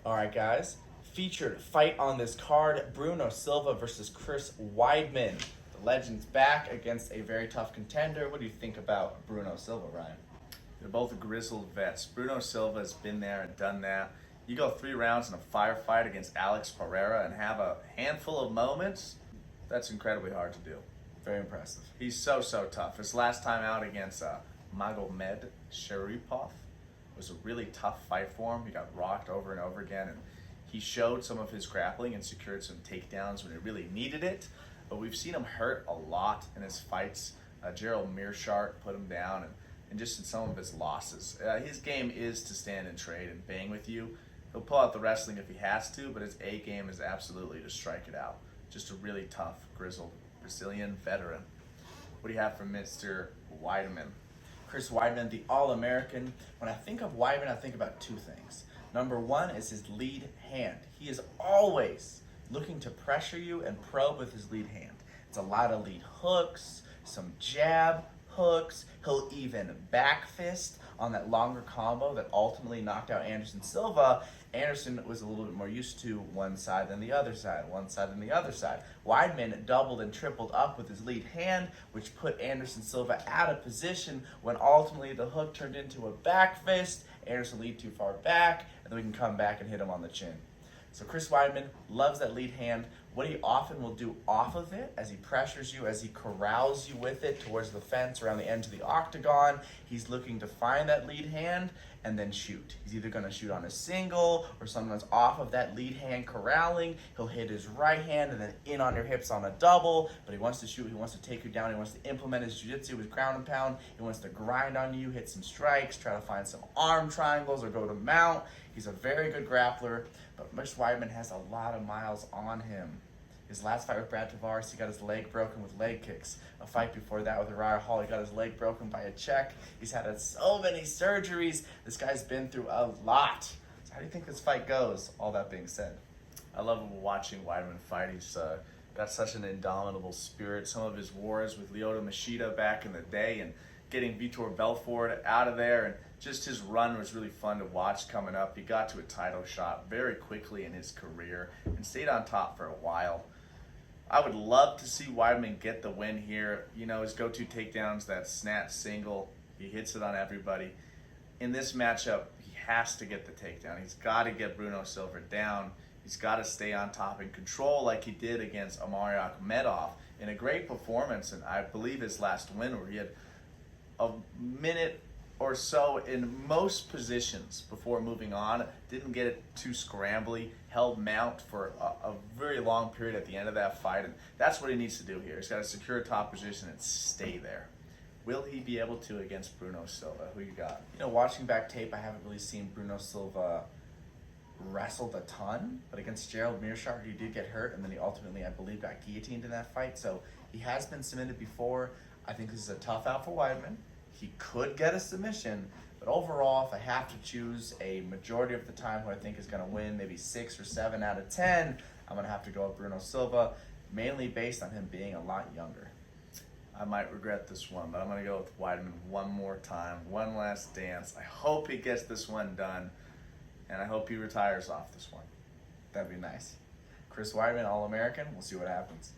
All right, guys. Featured fight on this card: Bruno Silva versus Chris Weidman. The legend's back against a very tough contender. What do you think about Bruno Silva, Ryan? They're both grizzled vets. Bruno Silva has been there and done that. You go 3 rounds in a firefight against Alex Pereira and have a handful of moments, that's incredibly hard to do. Very impressive. He's so tough. His last time out against Magomed Sharipov was a really tough fight for him. He got rocked over and over again, and he showed some of his grappling and secured some takedowns when he really needed it. But we've seen him hurt a lot in his fights. Gerald Mearshart put him down, and just in some of his losses. His game is to stand and trade and bang with you. He'll pull out the wrestling if he has to, but his A game is absolutely to strike it out. Just a really tough, grizzled Brazilian veteran. What do you have for Mr. Weidman? Chris Weidman, the All-American. When I think of Weidman, I think about two things. Number one is his lead hand. He is always looking to pressure you and probe with his lead hand. It's a lot of lead hooks, some jab hooks. He'll even back fist on that longer combo that ultimately knocked out Anderson Silva. Anderson was a little bit more used to one side than the other side, one side than the other side. Weidman doubled and tripled up with his lead hand, which put Anderson Silva out of position when ultimately the hook turned into a back fist. Anderson lead too far back, and then we can come back and hit him on the chin. So Chris Weidman loves that lead hand. What he often will do off of it, as he pressures you, as he corrals you with it towards the fence around the edge of the octagon, he's looking to find that lead hand and then shoot. He's either going to shoot on a single or sometimes off of that lead hand corralling. He'll hit his right hand and then in on your hips on a double, but he wants to shoot, he wants to take you down, he wants to implement his jiu-jitsu with ground and pound, he wants to grind on you, hit some strikes, try to find some arm triangles or go to mount. He's a very good grappler, but Chris Weidman has a lot of miles on him. His last fight with Brad Tavares, he got his leg broken with leg kicks. A fight before that with Uriah Hall, he got his leg broken by a check. He's had so many surgeries. This guy's been through a lot. So how do you think this fight goes, all that being said? I love watching Weidman fight. He's got such an indomitable spirit. Some of his wars with Lyoto Machida back in the day and getting Vitor Belfort out of there, and just his run was really fun to watch coming up. He got to a title shot very quickly in his career and stayed on top for a while. I would love to see Weidman get the win here. You know, his go-to takedowns, that snatch single, he hits it on everybody. In this matchup, he has to get the takedown. He's got to get Bruno Silva down. He's got to stay on top and control like he did against Amari Akhmedov in a great performance, and I believe his last win where he had a minute or so in most positions before moving on, didn't get it too scrambly, held mount for a very long period at the end of that fight, and that's what he needs to do here. He's got to secure a top position and stay there. Will he be able to against Bruno Silva? Who you got? You know, watching back tape, I haven't really seen Bruno Silva wrestled a ton, but against Gerald Mearshart, he did get hurt, and then he ultimately, I believe, got guillotined in that fight, so he has been submitted before. I think this is a tough out for Weidman. He could get a submission, but overall, if I have to choose a majority of the time who I think is going to win, maybe 6 or 7 out of 10, I'm going to have to go with Bruno Silva, mainly based on him being a lot younger. I might regret this one, but I'm going to go with Weidman one more time, one last dance. I hope he gets this one done, and I hope he retires off this one. That'd be nice. Chris Weidman, All-American. We'll see what happens.